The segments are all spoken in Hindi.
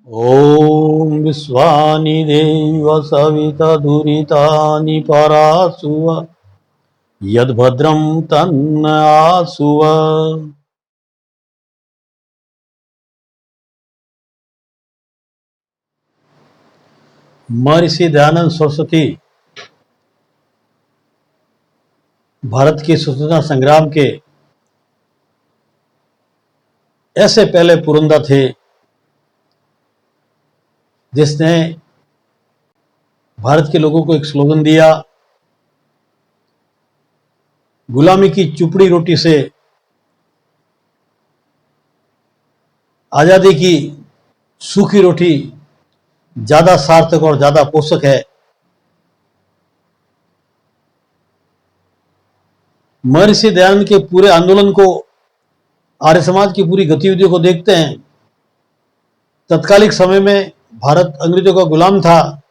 ॐ विश्वानि देव सविता दुरितानि परासुव यद्भद्रं तन्न आसुव। महर्षि दयानंद सरस्वती भारत के स्वतंत्रता संग्राम के ऐसे पहले पुरंदा थे जिसने भारत के लोगों को एक स्लोगन दिया, गुलामी की चुपड़ी रोटी से आजादी की सूखी रोटी ज्यादा सार्थक और ज्यादा पोषक है। महर्षि दयानंद के पूरे आंदोलन को, आर्य समाज की पूरी गतिविधियों को देखते हैं। तत्कालिक समय में भारत अंग्रेजों का गुलाम था,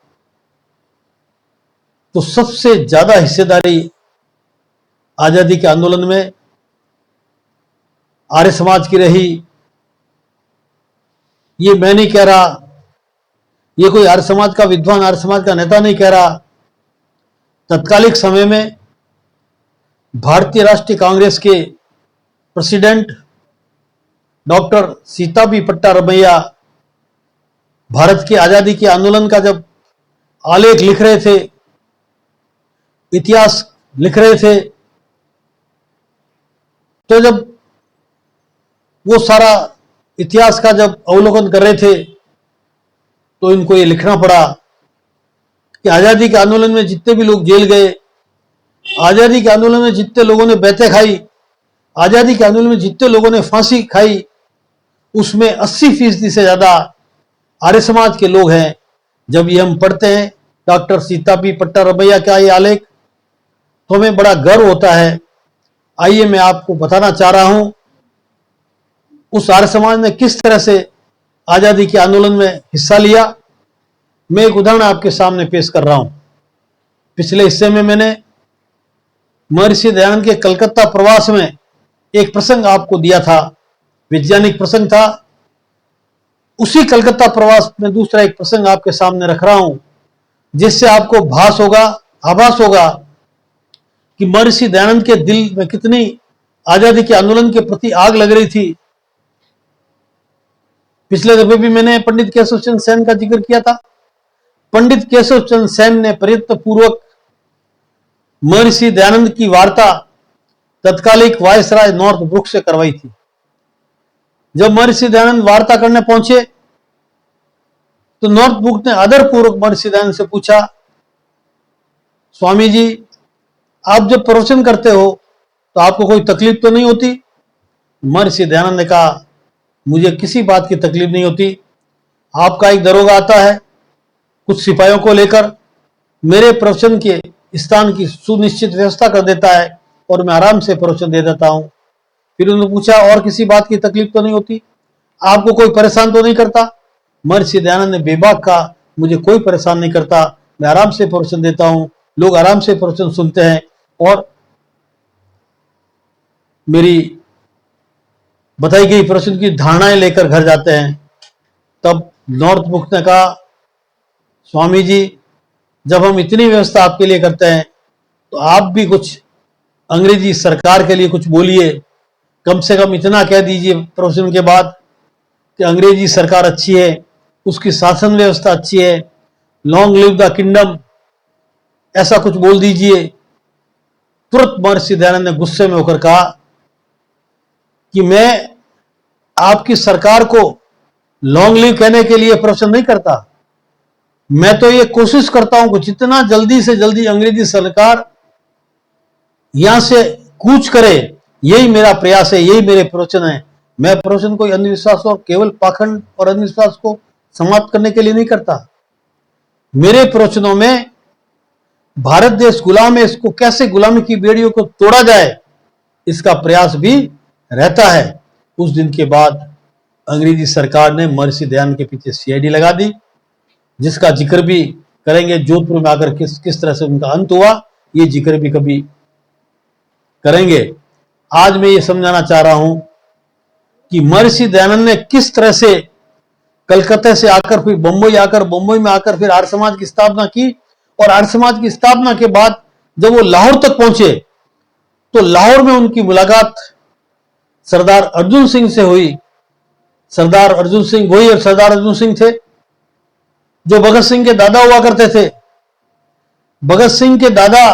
तो सबसे ज्यादा हिस्सेदारी आजादी के आंदोलन में आर्य समाज की रही। ये मैं नहीं कह रहा, ये कोई आर्य समाज का विद्वान, आर्य समाज का नेता नहीं कह रहा। तत्कालिक समय में भारतीय राष्ट्रीय कांग्रेस के प्रेसिडेंट डॉक्टर सीतापी भट्टारमैया भारत की आजादी के आंदोलन का जब आलेख लिख रहे थे, इतिहास लिख रहे थे, तो जब वो सारा इतिहास का जब अवलोकन कर रहे थे तो इनको ये लिखना पड़ा कि आजादी के आंदोलन में जितने भी लोग जेल गए, आजादी के आंदोलन में जितने लोगों ने बैठे खाई, आजादी के आंदोलन में जितने लोगों ने फांसी खाई, उसमें 80% से ज्यादा आर्य समाज के लोग हैं। जब ये हम पढ़ते हैं डॉक्टर सीतापी भट्टारमैया का ये आलेख, तो हमें बड़ा गर्व होता है। आइए मैं आपको बताना चाह रहा हूं उस आर्य समाज ने किस तरह से आजादी के आंदोलन में हिस्सा लिया। मैं एक उदाहरण आपके सामने पेश कर रहा हूं। पिछले हिस्से में मैंने महर्षि दयानंद के कलकत्ता प्रवास में एक प्रसंग आपको दिया था, वैज्ञानिक प्रसंग था। उसी कलकत्ता प्रवास में दूसरा एक प्रसंग आपके सामने रख रहा हूं, जिससे आपको आभास होगा कि महर्षि दयानंद के दिल में कितनी आजादी के आंदोलन के प्रति आग लग रही थी। पिछले दफे भी मैंने पंडित केशव चंद्र सेन का जिक्र किया था। पंडित केशव चंद्र सेन ने प्रयत्न पूर्वक महर्षि दयानंद की वार्ता तत्कालिक वायसराय नॉर्थ ब्रुक से करवाई थी। जब महर्षि दयानंद वार्ता करने पहुंचे तो नॉर्थ ब्रुक ने आदरपूर्वक महर्षि दयानंद से पूछा, स्वामी जी, आप जब प्रवचन करते हो तो आपको कोई तकलीफ तो नहीं होती? महर्षि दयानंद ने कहा, मुझे किसी बात की तकलीफ नहीं होती। आपका एक दरोगा आता है कुछ सिपाहियों को लेकर, मेरे प्रवचन के स्थान की सुनिश्चित व्यवस्था कर देता है और मैं आराम से प्रवचन दे देता हूं। फिर उन्होंने पूछा, और किसी बात की तकलीफ तो नहीं होती? आपको कोई परेशान तो नहीं करता? महर्षि दयानंद ने बेबाक कहा, मुझे कोई परेशान नहीं करता, मैं आराम से प्रवचन देता हूं, लोग आराम से प्रवचन सुनते हैं और मेरी बताई गई प्रवचन की धारणाएं लेकर घर जाते हैं। तब नॉर्थ ब्रुक ने कहा, स्वामी जी, जब हम इतनी व्यवस्था आपके लिए करते हैं तो आप भी कुछ अंग्रेजी सरकार के लिए कुछ बोलिए। कम से कम इतना कह दीजिए प्रवचन के बाद कि अंग्रेजी सरकार अच्छी है, उसकी शासन व्यवस्था अच्छी है, लॉन्ग लिव द किंगडम, ऐसा कुछ बोल दीजिए। तुरंत महर्षि दयानंद ने गुस्से में होकर कहा कि मैं आपकी सरकार को लॉन्ग लिव कहने के लिए प्रवचन नहीं करता। मैं तो ये कोशिश करता हूं कि जितना जल्दी से जल्दी अंग्रेजी सरकार यहां से कूच करे, यही मेरा प्रयास है, यही मेरे प्रवचन है। मैं प्रवचन कोई अंधविश्वास और केवल पाखंड और अंधविश्वास को समाप्त करने के लिए नहीं करता। मेरे प्रवचनों में भारत देश गुलाम है, इसको कैसे गुलामी की बेड़ियों को तोड़ा जाए, इसका प्रयास भी रहता है। उस दिन के बाद अंग्रेजी सरकार ने महर्षि दयानंद के पीछे सीआईडी लगा दी, जिसका जिक्र भी करेंगे। जोधपुर में आकर किस तरह से उनका अंत हुआ, ये जिक्र भी कभी करेंगे। आज मैं ये समझाना चाह रहा हूं कि महर्षि दयानंद ने किस तरह से कलकत्ता से आकर फिर बंबई आकर, बंबई में आकर फिर आर्य समाज की स्थापना की। और आर्य समाज की स्थापना के बाद जब वो लाहौर तक पहुंचे तो लाहौर में उनकी मुलाकात सरदार अर्जुन सिंह से हुई। सरदार अर्जुन सिंह वही और सरदार अर्जुन सिंह थे जो भगत सिंह के दादा हुआ करते थे। भगत सिंह के दादा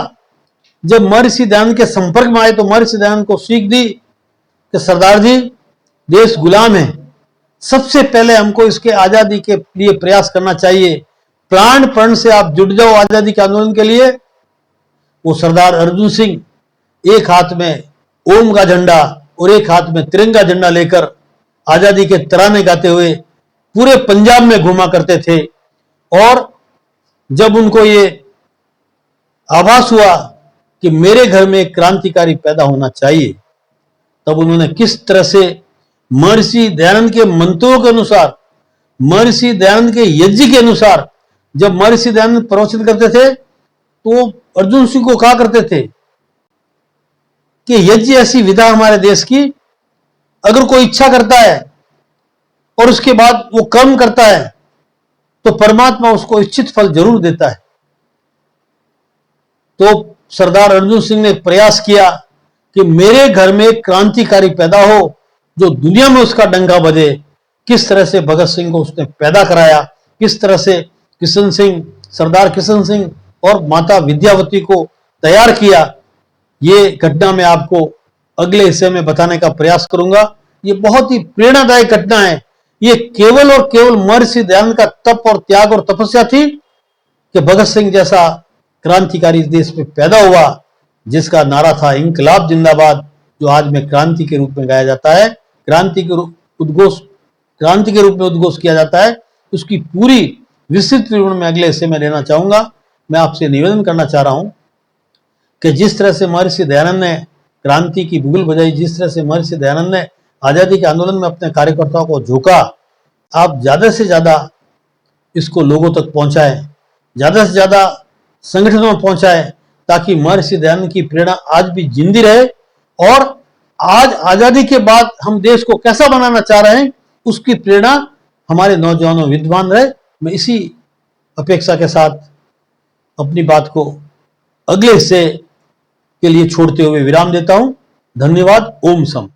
जब महर्षि दयानंद के संपर्क में आए तो महर्षि दयानंद को सीख दी कि सरदार जी, देश गुलाम है, सबसे पहले हमको इसके आजादी के लिए प्रयास करना चाहिए, प्राण प्रण से आप जुट जाओ आजादी के आंदोलन के लिए। वो सरदार अर्जुन सिंह एक हाथ में ओम का झंडा और एक हाथ में तिरंगा झंडा लेकर आजादी के तराने गाते हुए पूरे पंजाब में घूमा करते थे। और जब उनको ये आभास हुआ कि मेरे घर में एक क्रांतिकारी पैदा होना चाहिए, तब उन्होंने किस तरह से महर्षि दयानंद के मंत्रों के अनुसार, महर्षि दयानंद के यज्ञ के अनुसार, जब महर्षि दयानंद प्रवचन करते थे तो अर्जुन सिंह को कहा करते थे कि यज्ञ ऐसी विधा हमारे देश की, अगर कोई इच्छा करता है और उसके बाद वो कर्म करता है तो परमात्मा उसको इच्छित फल जरूर देता है। तो सरदार अर्जुन सिंह ने प्रयास किया कि मेरे घर में क्रांतिकारी पैदा हो जो दुनिया में उसका डंका बजे। किस तरह से भगत सिंह को उसने पैदा कराया, किस तरह से किशन सिंह, सरदार किशन सिंह और माता विद्यावती को तैयार किया, ये घटना मैं आपको अगले हिस्से में बताने का प्रयास करूंगा। ये बहुत ही प्रेरणादायक घटना है। ये केवल और केवल महर्षि दयानंद का तप और त्याग और तपस्या थी कि भगत सिंह जैसा क्रांतिकारी देश में पैदा हुआ जिसका नारा था इंकलाब जिंदाबाद, जो आज में क्रांति के रूप में गाया जाता है, क्रांति के रूप में उद्घोष किया जाता है। उसकी पूरी विस्तृत विवरण में अगले हिस्से में लेना चाहूंगा। मैं आपसे निवेदन करना चाह रहा हूं कि जिस तरह से महर्षि दयानंद ने क्रांति की बुगुल बजाई, जिस तरह से महर्षि दयानंद ने आजादी के आंदोलन में अपने कार्यकर्ताओं को झोंका, आप ज्यादा से ज्यादा इसको लोगों तक पहुंचाएं, ज्यादा से ज्यादा संगठनों में पहुंचाएं, ताकि महर्षि दयानंद की प्रेरणा आज भी जिंदी रहे और आज आजादी के बाद हम देश को कैसा बनाना चाह रहे हैं उसकी प्रेरणा हमारे नौजवानों विद्वान रहे। मैं इसी अपेक्षा के साथ अपनी बात को अगले हिस्से के लिए छोड़ते हुए विराम देता हूं। धन्यवाद। ओम सम।